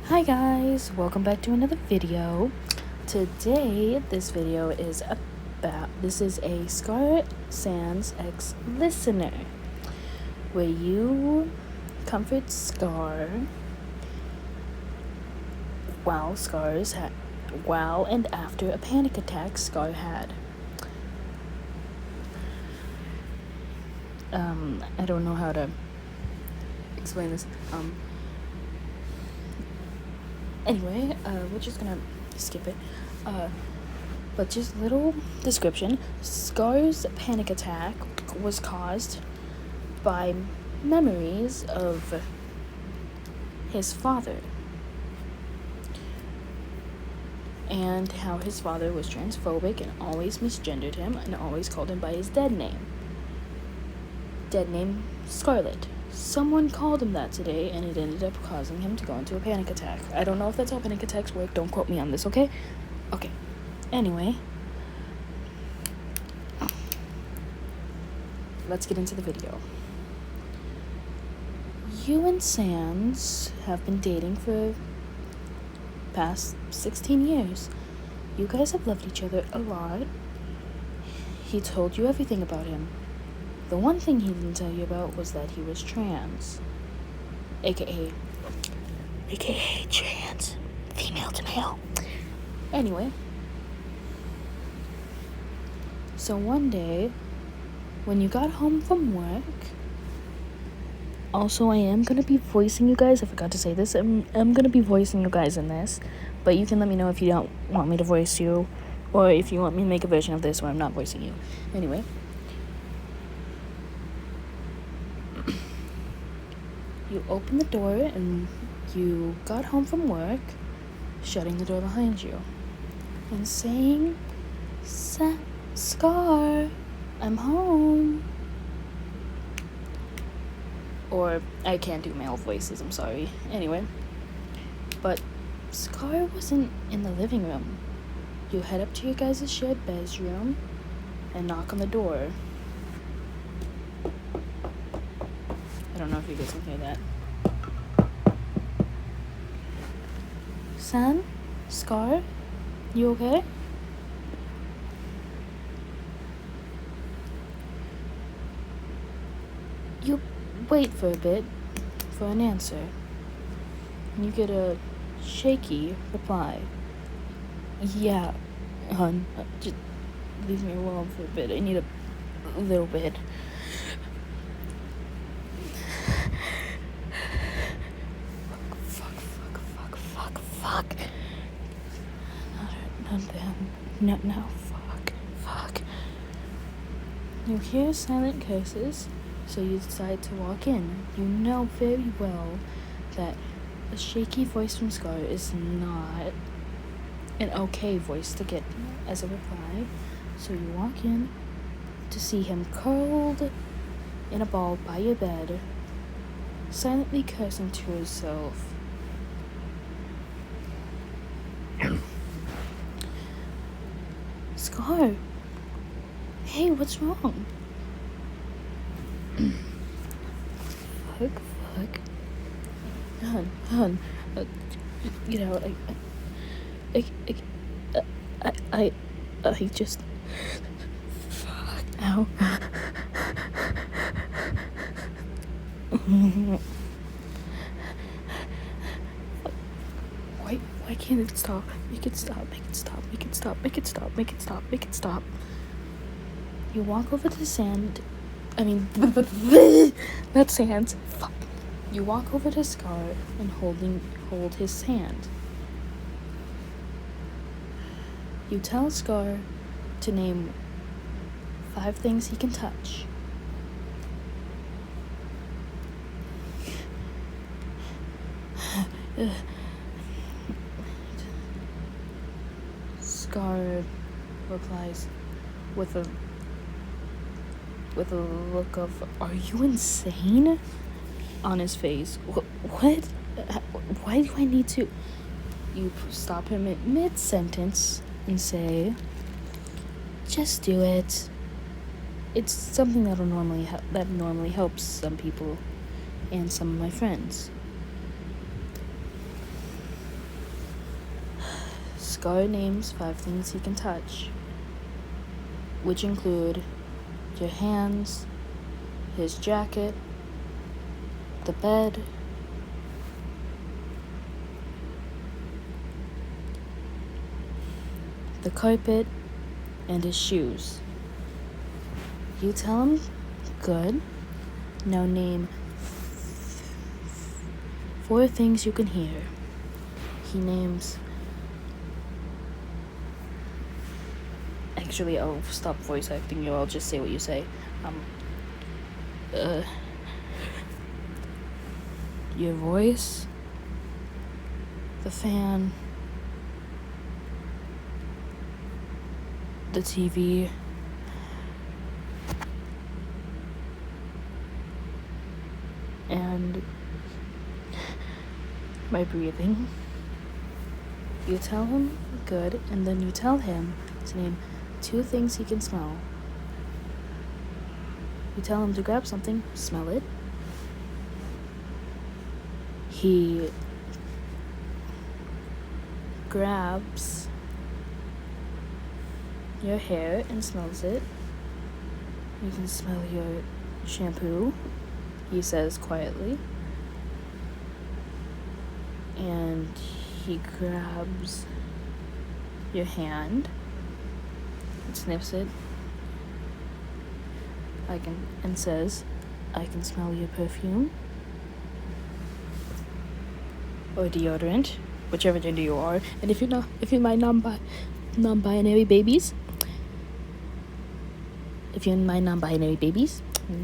Hi guys, welcome back to another video. Today, this video is a Scar Sans X listener, where you comfort Scar while and after a panic attack Scar had. I don't know how to explain this. Anyway, we're just gonna skip it. But just little description. Scar's panic attack was caused by memories of his father and how his father was transphobic and always misgendered him and always called him by his dead name Scarlet. Someone called him that today, and it ended up causing him to go into a panic attack. I don't know if that's how panic attacks work. Don't quote me on this, okay? Okay. Anyway. Let's get into the video. You and Sans have been dating for past 16 years. You guys have loved each other a lot. He told you everything about him. The one thing he didn't tell you about was that he was trans. AKA trans. Female to male. Anyway. So one day, when you got home from work... Also, I am going to be voicing you guys. I forgot to say this. I'm going to be voicing you guys in this. But you can let me know if you don't want me to voice you. Or if you want me to make a version of this where I'm not voicing you. Anyway. You opened the door and you got home from work, shutting the door behind you, and saying, Scar, I'm home. Or, I can't do male voices, I'm sorry. Anyway, but Scar wasn't in the living room. You head up to your guys' shared bedroom and knock on the door. I don't know if you guys can hear that. San? Scar? You okay? You wait for a bit for an answer. And you get a shaky reply. Yeah, hon. Just leave me alone for a bit. I need a little bit. Fuck. Not them. No, fuck. You hear silent curses, so you decide to walk in. You know very well that a shaky voice from Scar is not an okay voice to get as a reply. So you walk in to see him curled in a ball by your bed, silently cursing to himself. Scar, hey, what's wrong? Fuck. Hun, you know, I just, fuck, ow. Why can't it stop? Make it stop. You walk over to Sand. Not Sans. Fuck. You walk over to Scar and hold his hand. You tell Scar to name 5 things he can touch. Scar replies with a look of, are you insane? On his face. What? Why do I need to? You stop him at mid-sentence and say, just do it. It's something that normally helps some people and some of my friends. Scar names 5 things he can touch, which include your hands, his jacket, the bed, the carpet, and his shoes. You tell him, good. Now name 4 things you can hear. He names... Actually, I'll stop voice acting you. I'll just say what you say. Your voice, the fan, the TV, and my breathing. You tell him, good, and then you tell him to name 2 things he can smell. You tell him to grab something, smell it. He grabs your hair and smells it. You can smell your shampoo, he says quietly. And he grabs your hand and sniffs it and says, I can smell your perfume or deodorant, whichever gender you are. And if you're my non-binary babies,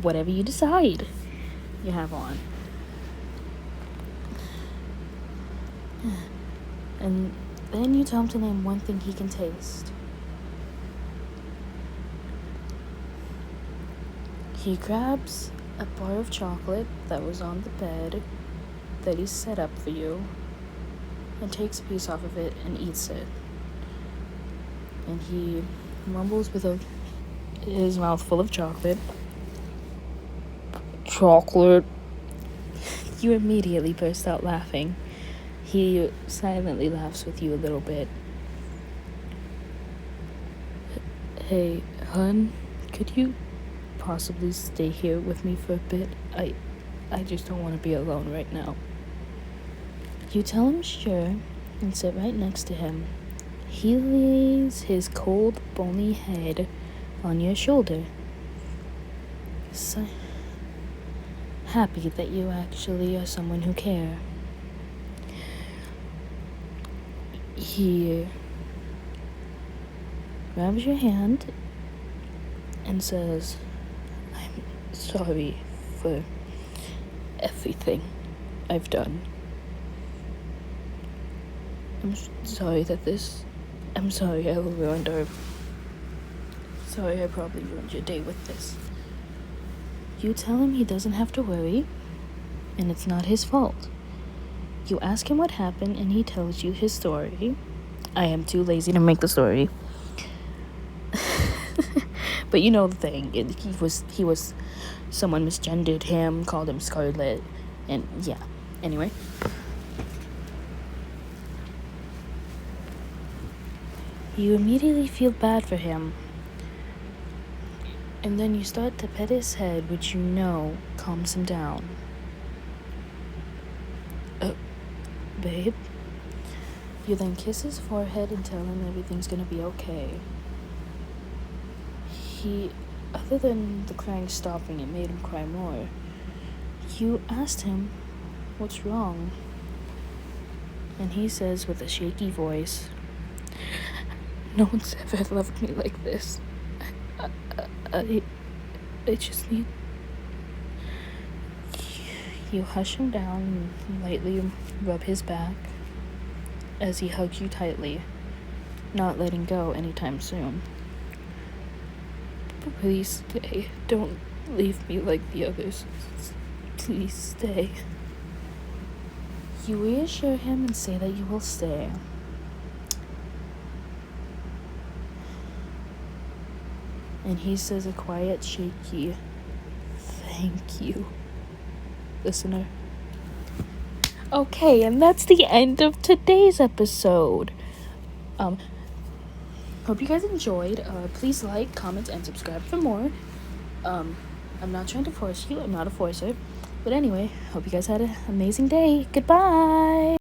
whatever you decide you have on. And then you tell him to name 1 thing he can taste. He grabs a bar of chocolate that was on the bed that he set up for you and takes a piece off of it and eats it. And he mumbles with his mouth full of chocolate. Chocolate. You immediately burst out laughing. He silently laughs with you a little bit. Hey, hun, could you possibly stay here with me for a bit? I just don't want to be alone right now. You tell him sure and sit right next to him. He lays his cold, bony head on your shoulder. So happy that you actually are someone who care. He grabs your hand and says, I'm sorry for everything I've done. I'm sorry I probably ruined your day with this. You tell him he doesn't have to worry, and it's not his fault. You ask him what happened, and he tells you his story. I am too lazy to make the story. But you know the thing. He was someone misgendered him, called him Scarlet, and yeah. Anyway. You immediately feel bad for him. And then you start to pet his head, which you know calms him down. Babe. You then kiss his forehead and tell him everything's gonna be okay. Other than the crying stopping, it made him cry more. You asked him, what's wrong? And he says with a shaky voice, no one's ever loved me like this. I just need... You hush him down and lightly rub his back as he hugs you tightly, not letting go anytime soon. Please stay. Don't leave me like the others. Please stay. You reassure him and say that you will stay. And he says a quiet, shaky, thank you, listener. Okay, and that's the end of today's episode. Hope you guys enjoyed. Please like, comment, and subscribe for more. I'm not trying to force you. I'm not a forcer. But anyway, hope you guys had an amazing day. Goodbye!